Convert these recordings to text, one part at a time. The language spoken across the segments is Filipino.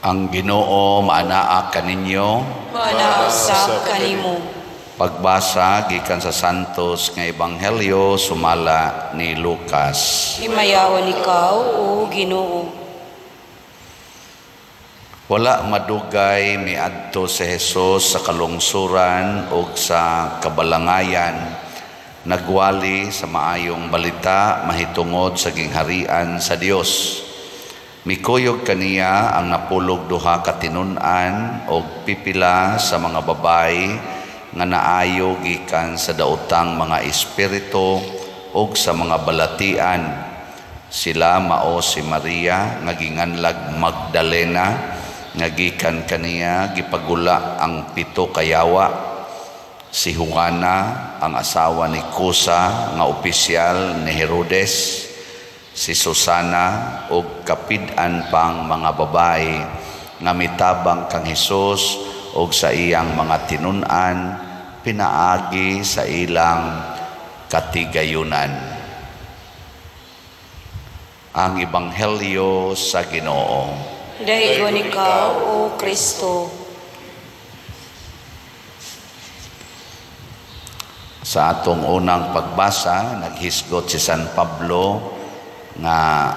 Ang Ginoo maanaa kaninyo. Manausab kanimo. Pagbasa gikan sa Santos nga Ebanghelyo sumala ni Lucas. Himayawan ikaw, O Ginoo. Wala madugay miadto si Jesus sa kalungsuran o sa kabalangayan, nagwali sa maayong balita mahitungod sa gingharian sa Dios. Mikuyog kaniya ang napulog duha ka tinun-an og pipila sa mga babay nga naayo gikan sa daotang mga espiritu ug sa mga balatian. Sila mao si Maria nga ginganlag Magdalena nga gikan kaniya gipagula ang 7 kayawa, si Juana ang asawa ni Kusa nga opisyal ni Herodes, si Susana ug kapid-an pang mga babae nga mitabang kang Hesus ug sa iyang mga tinun-an pinaagi sa ilang katigayunan. Ang Ebanghelyo sa Ginoo. Dayon ikaw, O Kristo. Sa atong unang pagbasa, naghisgot si San Pablo nga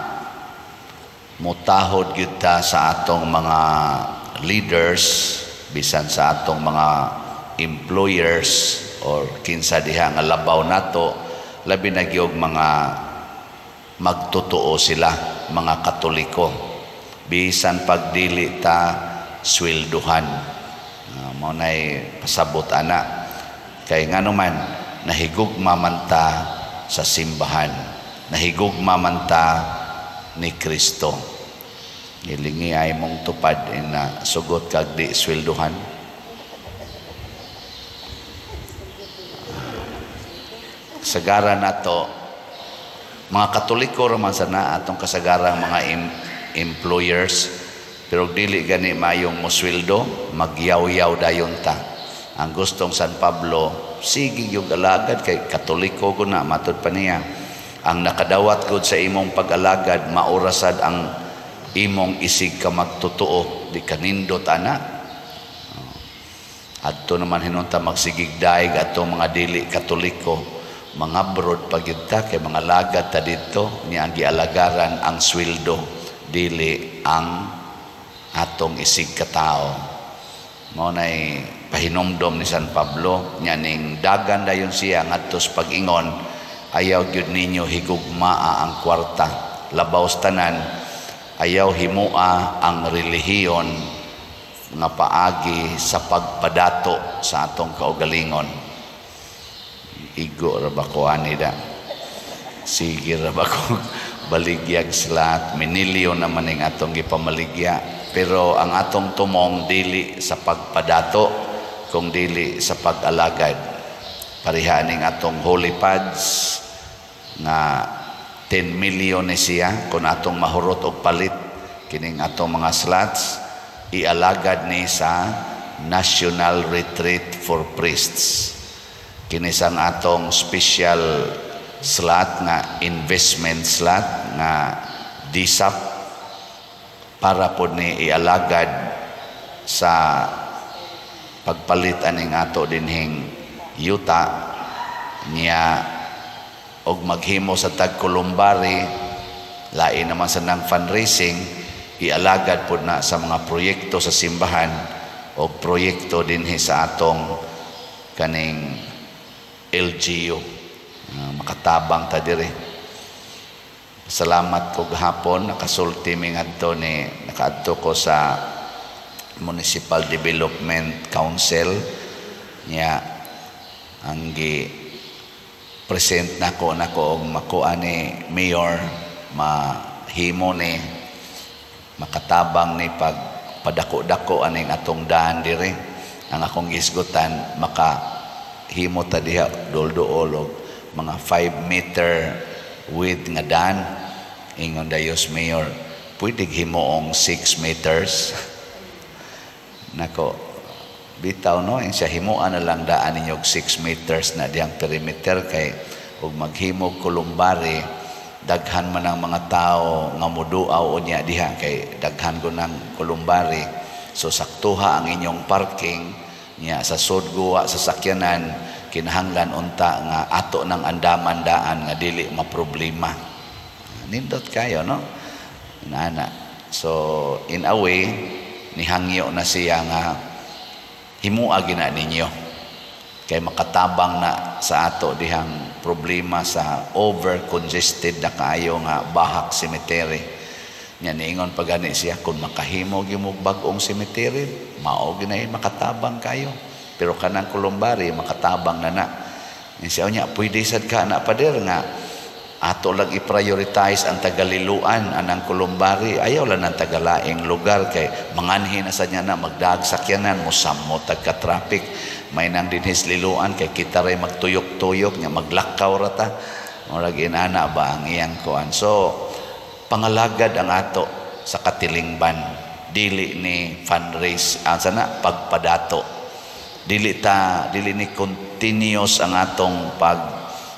mutahod gyud ta sa atong mga leaders, bisan sa atong mga employers or kinsa diha nga labaw nato, labi na gyud mga magtotoo sila, mga Katoliko. Bisan pagdili ta swelduhan. Mao nay pasabot ana. Kay nganuman nahigugma man ta sa simbahan. Nahigugma man ta ni Kristo. Ilingi ay mong tupad na sugot kag di swelduhan. Kasagaran nato mga Katoliko raman sana atong kasagaran mga employers, pero dili gani mayong mosweldo, magyaw-yaw dayon ta. Ang gustong San Pablo, sige yung alagad kay Katoliko ko na matud pa niya. Ang nakadawat gud sa imong pag-alagad maurasad ang imong isig ka magtotoo, di kanindot ana. Adto naman hinunta magsigig daig atong mga dili Katoliko, mga broad pagyud ta kay mga lagad ta dito niya ang gialagaran ang sweldo, dili ang atong isig katao. Mao nay pahinomdom ni San Pablo nya ning dagan dayon siya ngadto sa pag-ingon, ayaw gyud ninyo higugmaa ang kwarta, labaw tanan, ayaw himua ang relihiyon nga paagi sa pagpadato sa atong kaugalingon. Igo ra ba ko ani da? Sige ra ba ko baligyag slat, minilyo naman ang atong gipamaligya, pero ang atong tumong dili sa pagpadato kung dili sa pag-alagad. Parihaan ning atong holy pads nga 10 million ni siya kung atong mahurot og palit kining atong mga slots, ialagad ni sa National Retreat for Priests. Kini sang atong special slot nga investment slot nga DSAP para po ni ialagad sa pagpalit aning ato dinhing yuta niya og maghimo sa tagkulumbari, lain naman sa nang fundraising, ialagad po na sa mga proyekto sa simbahan o proyekto dinhi sa atong kaning LGU. Makatabang ta diri. Salamat ko gahapon nakasulti mi ngadto ni nakaadto ko sa Municipal Development Council niya ang gi present nako og makuha ni mayor mahimo ni makatabang ni pagpadako-dako aning atong daan diri. Ang akong gisgutan makahimo ta diha dol-duol og mga 5 meter width nga daan. Ingon dayos mayor, pwede himoong 6 meters. Nako, bitaw no, yung siya himuan na lang daan ninyo 6 meters na diyang perimeter kay ug maghimo kulumbari daghan man ang mga tao nga muduaw unya diha kay daghan ko ng kulumbari. So saktuha ang inyong parking niya sa sudguwa sa sakyanan, kinahanglan unta nga ato ng andaman daan nga dili maproblema. Nindot kayo, no? Nana. So in a way nihangyo na siya nga himua gina ninyo kay makatabang na sa ato dihang problema sa over congested na kaayo nga bahak cemetery. Nya niingon pa gani siya kung makahimo gyud bag-ong cemetery mao ginay makatabang kayo, pero kanang kulumbari makatabang na na. Siya nya pwede sad ka na pader nga ato lang i-prioritize ang tagaliluan anang kulumbari, ayaw lang ng tagalaing lugar kay manganhin na sa niya na magdaag sakyanan mo sammo tagka traffic. May nang dinhis liluan kay kita ray magtuyok-tuyok nya maglakaw rata murag inana ba ang iyang kuan. So pangalagad ang ato sa katilingban, dili ni fundraise sana pagpadato, dili ni continuous ang atong pag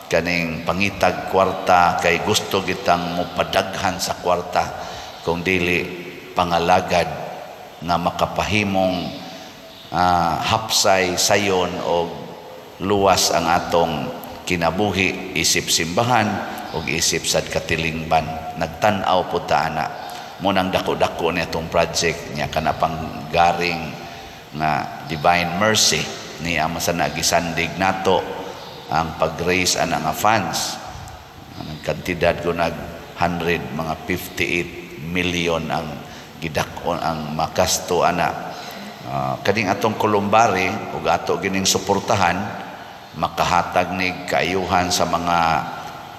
kaning pangitag kwarta kay gusto kitang mopadaghan sa kwarta, kung dili pangalagad nga makapahimong hapsay sayon o luwas ang atong kinabuhi, isip simbahan o isip sad katilingban. Nagtan-aw po ta ana mo nang dako-dako ni atong project niya kana panggaring nga Divine Mercy ni ama sa nagisandig nato ang pag-raise ana nga funds. Ang kantidad ko nag 100 mga 58 million ang gidakon ang makasto ana. Kaning atong kulumbari ug ato gining suportahan makahatag ni kaayuhan sa mga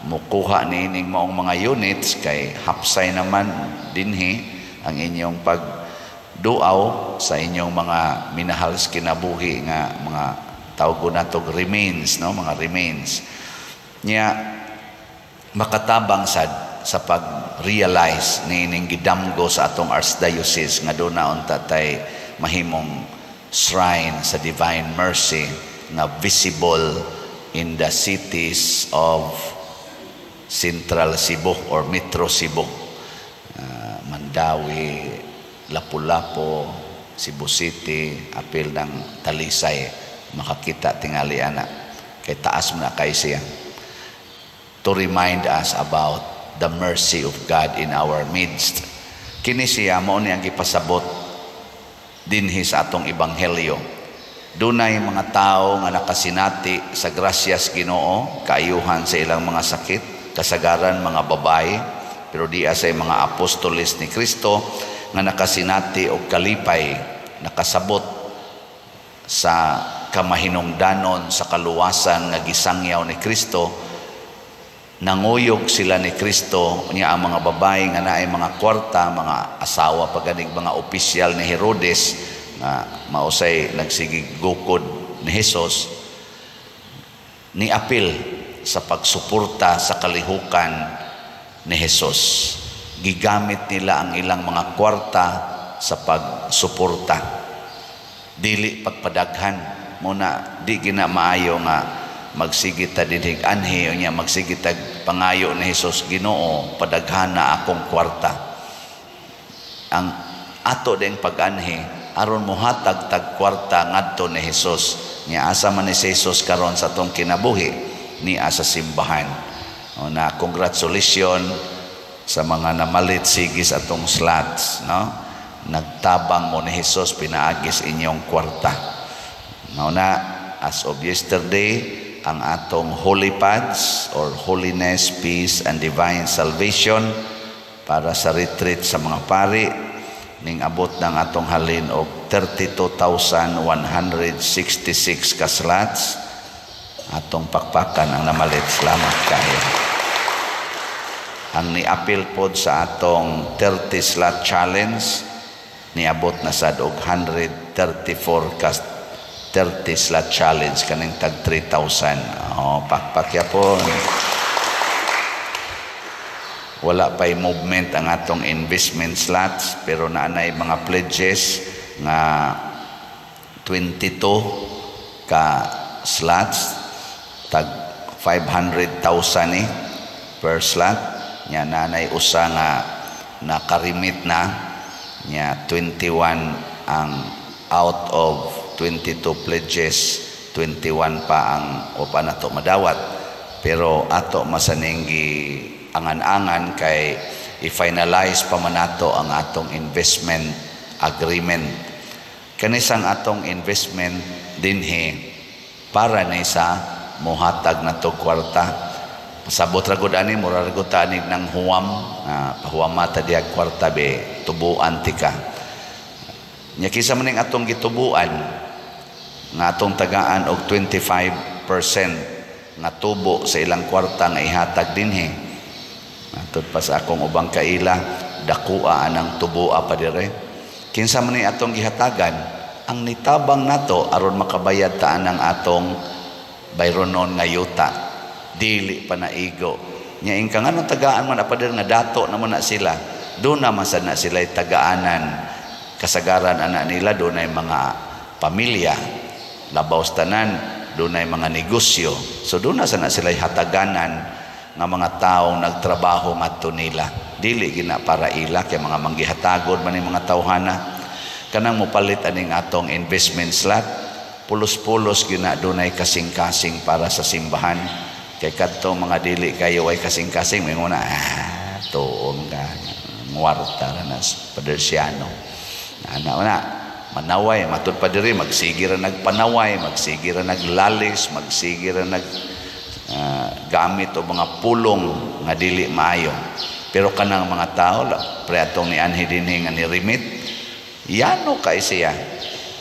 mukuha nining maong mga units kay hapsay naman dinhi ang inyong pagduaw sa inyong mga minahal sa kinabuhi nga mga tawag nato remains, no, mga remains nya makatabang sad sa pag-realize nining gidamgo sa atong archdiocese nga doon na unta tay mahimong shrine sa Divine Mercy na visible in the cities of Central Cebu or Metro Cebu, Mandawi, Lapu-Lapu, Cebu City, apil ng Talisay, makakita tingali ana kay taas na kay siya to remind us about the mercy of God in our midst. Kini siya mao ni ang gipasabot dinhi sa atong ebanghelyo. Dunay mga tao nga nakasinati sa grasyas Ginoo, kaayuhan sa ilang mga sakit, kasagaran mga babae, pero diya sa mga apostoles ni Kristo nga nakasinati og kalipay, nakasabot sa kamahinungdanon sa kaluwasan nga gisangyaw ni Kristo. Nanguyog sila ni Kristo niya ang mga babae nga naay mga kwarta, mga asawa paganing mga opisyal ni Herodes nga mausay nagsigig gukod ni Hesus, ni apil sa pagsuporta sa kalihukan ni Hesus. Gigamit nila ang ilang mga kwarta sa pagsuporta, dili pagpadaghan muna, di gina maayo nga magsigita dinhig anhi unya magsigita pangayo ni Hesus, Ginoo padaghana akong kwarta. Ang ato ding pag-anhi aron mohatag tag kwarta ngadto ni Hesus. Nya asa man ni Hesus karon sa tong kinabuhi ni asa simbahan. Na congratulations sa mga namalit sigis atong slots, no? Nagtabang mo ni Hesus, pinaagis inyong kwarta. Na as of yesterday ang atong holy pads or holiness, peace and divine salvation para sa retreat sa mga pari ning abot ng atong halin og 32,166 ka slots. Atong pakpakan ang namalit. Salamat kayo. Ang niapil pod sa atong 30 slot challenge niabot na sad og 134 ka 30 slot challenge kaning tag 3,000. Pakpakya po. Wala pa'y movement ang atong investment slots, pero naanay mga pledges nga 22 ka slots tag 500,000 per slot. nya nanay usa nga nakarimit na nya 21 ang out of 22 pledges, 21 pa ang upa na to madawat. Pero ato masaninggi angan-angan kay i-finalize pa man nato ang atong investment agreement. Kanisang atong investment dinhi para ni sa muhatag na to kwarta. Pasabot ra gud ani mura ra gud tanig nang huwam, pahuwamata diha kwarta be tubuan tika. Nya kisa maning atong gitubuan nga atong tagaan og 25% nga tubo sa ilang kwarta nga ihatag dinhi. Atod pa sa akong ubang kaila, dakua anang tuboa pa dire. Kinsa man ni atong gihatagan, ang nitabang nato aron makabayad ta anang atong bayronon nga yuta. Dili pa naigo. Nya ingkang anong tagaan man apa dire nga dato naman na sila. Doon naman sad na sila tagaanan. Kasagaran anak nila doon ay mga pamilya. Labaw tanan doon ay mga negosyo. So doon na sana sila hataganan nga mga taong nagtrabaho ngadto nila. Dili gina para ila kay mga manggihatagod man ni mga tawhana. Kanang mopalit aning atong investment slot, pulos-pulos gina doon ay kasing-kasing para sa simbahan. Kay kadto mga dili kayo ay kasing-kasing may muna tuong ka ngwarta na padersyano. Ana na manaway matud pa diri magsige ra nagpanaway, magsige ra naglalis, magsige ra nag gamit o mga pulong nga dili maayo. Pero kanang mga tao pre atong ni anhi dinhi nga nirimit yano kay siya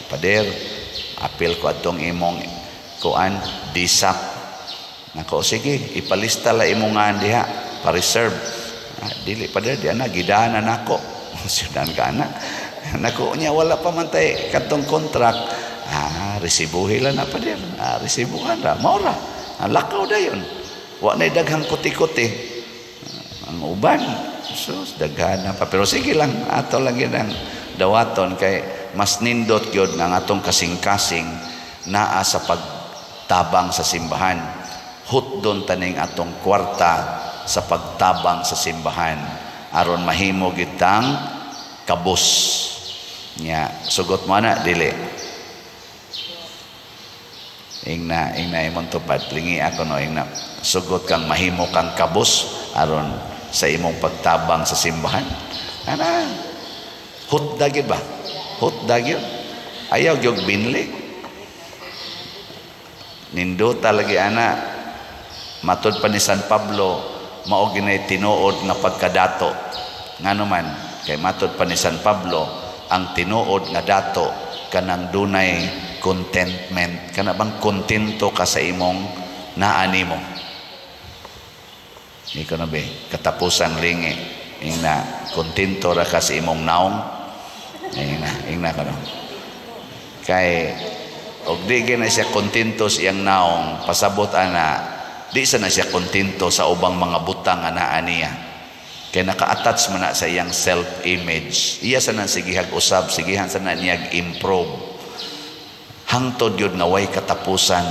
pader apil ko atong imong kuan disak nako sige ipalista la imongan diha pa reserve dili pader di ana gidanan nako sudan kana nako nya wala pa man tay kadtong kontrak resibuhila na pader resibuhan ra mao ra lakaw dayon wa nay daghang kuti-kuti ang uban sus daghan na pa pero sige lang ato lang yun ang dawaton kay mas nindot gyud nga atong kasing-kasing naa sa pagtabang sa simbahan hutdon taning atong kwarta sa pagtabang sa simbahan aron mahimo gitang kabus nya sugot mo na dili ingna imong tupad lingi ako no ingna sugot kang mahimo kang kabus aron sa imong pagtabang sa simbahan ana hutda gyud ba hutda gyud ayaw gyud binli ninduta lagi ana matud pa ni San Pablo mao ginay tinuod nga pagkadato ngano man kay matud pa ni San Pablo ang tinuod nga dato kanang dunay contentment kana bang kontento ka sa imong naani mo ikaw na be katapusan lingi ingna kontento ra ka sa imong naong ingna ka no kay og di na siya kontento sa iyang naong pasabot ana di sa na siya kontento sa ubang mga butang nga naa niya kay naka-attach man na sa iyang self-image iya sa nang sigihag usab sigihan sa na niyag improve hangtod yun nga way katapusan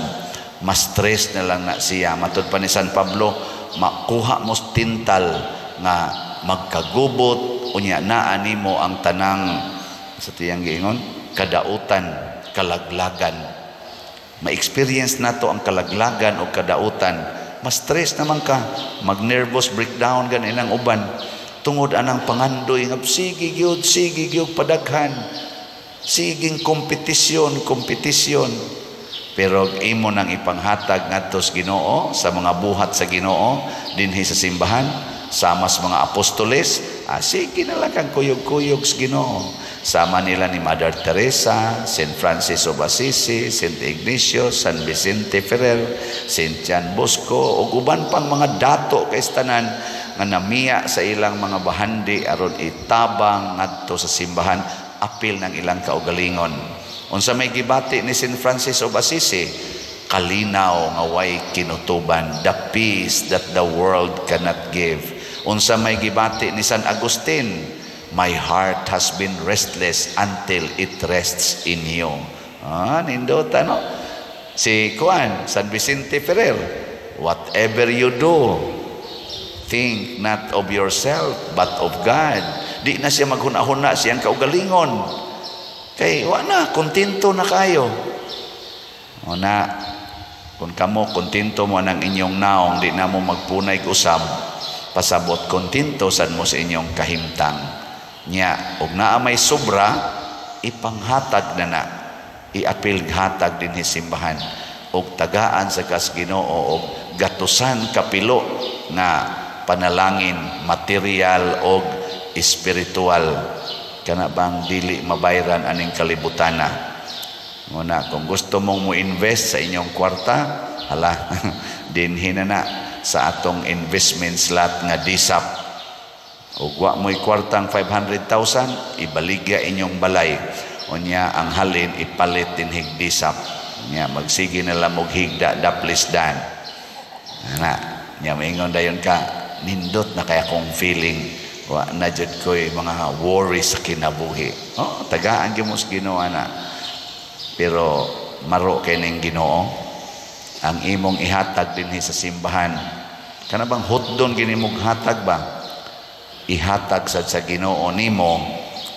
mas stress na lang na siya matud pa ni San Pablo makuha mo tintal nga magkagubot unya naa nimo ang tanang sa tiyang giingon kadautan kalaglagan ma-experience nato ang kalaglagan o kadautan mas stress naman ka mag nervous breakdown gan inang uban tungod anang pangandoy nga sige gyud padaghan siging kompetisyon pero imo nang ipanghatag ngadto sa Ginoo sa mga buhat sa Ginoo dinhi sa simbahan sama sa mga apostoles sige na lang kang kuyog-kuyog sa Ginoo sama nila ni Mother Teresa, St. Francis of Assisi, St. Ignacio, San Vicente Ferrer, St. John Bosco ug uban pang mga dato kay tanan nga namiya sa ilang mga bahandi aron itabang ngadto sa simbahan apil ng ilang kaugalingon unsa may gibati ni St. Francis of Assisi kalinaw nga way kinutuban the peace that the world cannot give unsa may gibati ni San Agustin my heart has been restless until it rests in you nindota no si San Vicente Ferrer whatever you do Think not of yourself, but of God. Di na siya maghuna-huna siyang kaugalingon. Kay, wala, kontento na kayo. O na, kung kamo kontento mo ng inyong naong, di na mo magpunay usab, pasabot kontento sad mo sa inyong kahimtang. Nya, og naa may sobra, ipanghatag na na. Iapil hatag din simbahan. Og tagaan sa kas Ginoo, og gatusan kapilo nga panalangin material o espiritual, kana bang dili mabayran aning kalibutana. Muna, kung gusto mong mo invest sa inyong kwarta, hala, dinhin na sa atong investment slot nga DSAP. Ug wa mo'y kwartang 500,000, ibaligya inyong balay. Unya ang halin ipalit din hig DSAP. Nya magsige na lang og higda daplisdan. Ana, nya maingon dayon ka, nindot na kaya kong feeling, wa na jud ko'y mga worries sa kinabuhi. Oh, tagaan gyud mo sa Ginoo na. Pero maro kay ning Ginoo ang imong ihatag dinhi sa simbahan. Kana bang hutdon gini mong hatag ba? Ihatag sa Ginoo nimo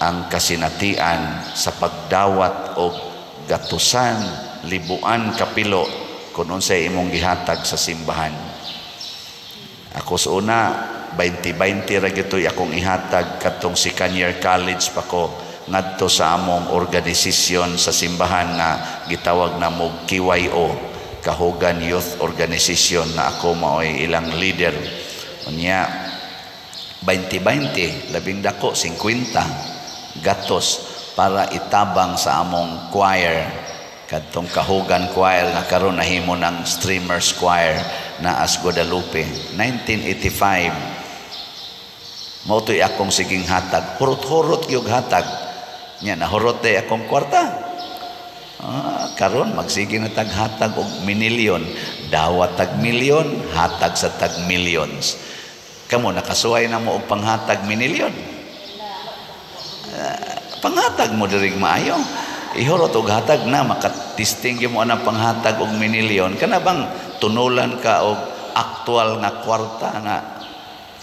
ang kasinatian sa pagdawat og gatusan libuan kapilo kun unsay imong gihatag sa simbahan. Ako sa una 20-20 ra gitoy akong ihatag katong second year college pa ko ngadto sa among organisasyon sa simbahan na gitawag na mo KYO, Kahugan Youth Organization, na ako maoy ilang leader. Unya 20-20 labing dako 50 gatos para itabang sa among choir, kadtong Kahugan Choir nga karon nahimo ng Streamers Choir na as Guadalupe. 1985 mao to'y akong siging hatag, hurot-hurot yung hatag nya, nahurot day akong kwarta. Karon magsige na taghatag og minilyon, dawat tag milyon, hatag sa tag millions. Kamo nakasuway na mo og panghatag minilyon? Panghatag mo diri maayo, ihurot og hatag na makatisting mo anang panghatag og minilyon. Kana bang tunulan ka og aktual nga kwarta nga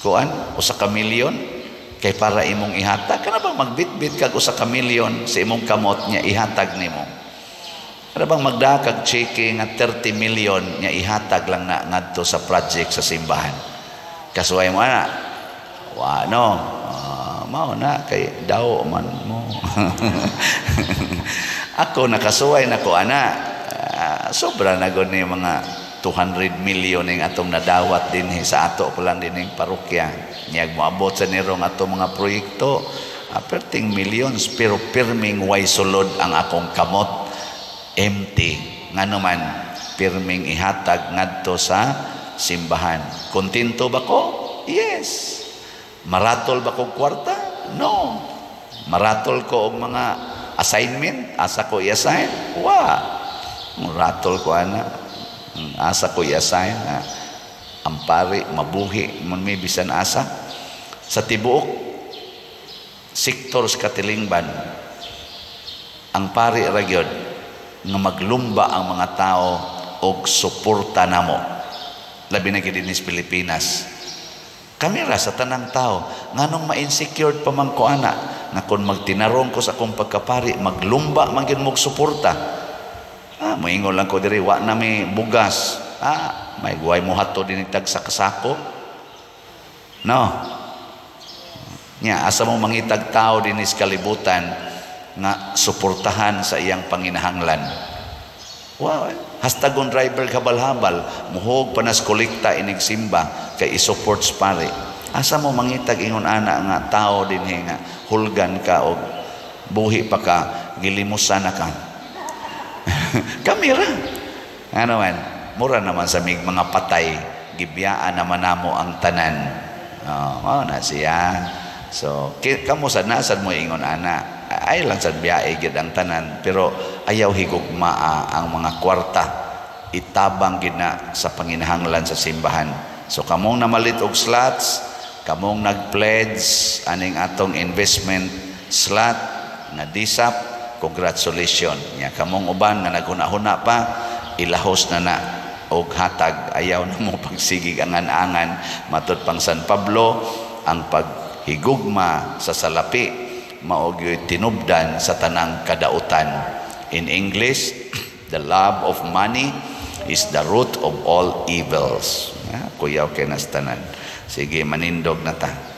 kuan usa ka milyon kay para imong ihatag? Kana bang magbitbit kag usa ka milyon sa imong kamot nya ihatag nimo? Kana bang magdakag cheque nga 30 million nya ihatag lang na ngadto sa project sa simbahan? Kasuway mo ana? Wa no. Mao na kay daw man mo. Ako nakasuway na ko ana. Sobra na gud ni mga 200 million ning atong nadawat din sa ato pa lang din ning parokya. Niyag moabot sa nirong ato mga proyekto aperting millions, pero pirming way sulod ang akong kamot empty. Ngano man pirming ihatag ngadto sa simbahan. Kontento ba ko? Yes. Maratol ba ko kwarta? No. Maratol ko og mga assignment, asa ko i-assign? Wa. Maratol ko ana, asa ko i-assign ampari mabuhi man may bisan asa sa tibuok sektor sa katilingban. Ang pari ra gyud nga maglumba ang mga tao og suporta namo, labi na gid sa Pilipinas. Kami ra sa tanang tao nganong ma-insecure pa man ko ana nga kun magtinarong ko sa akong pagkapari maglumba man gyud mo og suporta. Moingon lang ko diri wa na may bugas. May guway mo hato din tag sa kasako. No. Nya asa mo mangitag tao din sa kalibutan nga suportahan sa iyang panginahanglan. Wow, hastagon driver kabal-habal, muhog panas kolekta inig simba kay i-support pare. Asa mo mangitag ingon ana nga tao din nga hulgan ka og buhi pa ka, gilimusan na ka. Kamera. Ano man, mura naman sa mga patay, gibiyaan naman namo ang tanan. Na siya. So, kamo sad nasad mo ingon ana. Ay lang sad biyae gid ang tanan, pero ayaw higugmaa ang mga kwarta. Itabang gid na sa panginahanglan sa simbahan. So kamong namalit og slots, kamong nag-pledge aning atong investment slot na DSAP, congratulations. Nya kamong uban nga naghuna-huna pa, ilahos na og hatag, ayaw na mo pagsigig angan-angan. Matod pang San Pablo, ang paghigugma sa salapi mao gyud tinubdan sa tanang kadautan. In English, the love of money is the root of all evils. Kuyaw kay nas tanan. Sige, manindog na ta.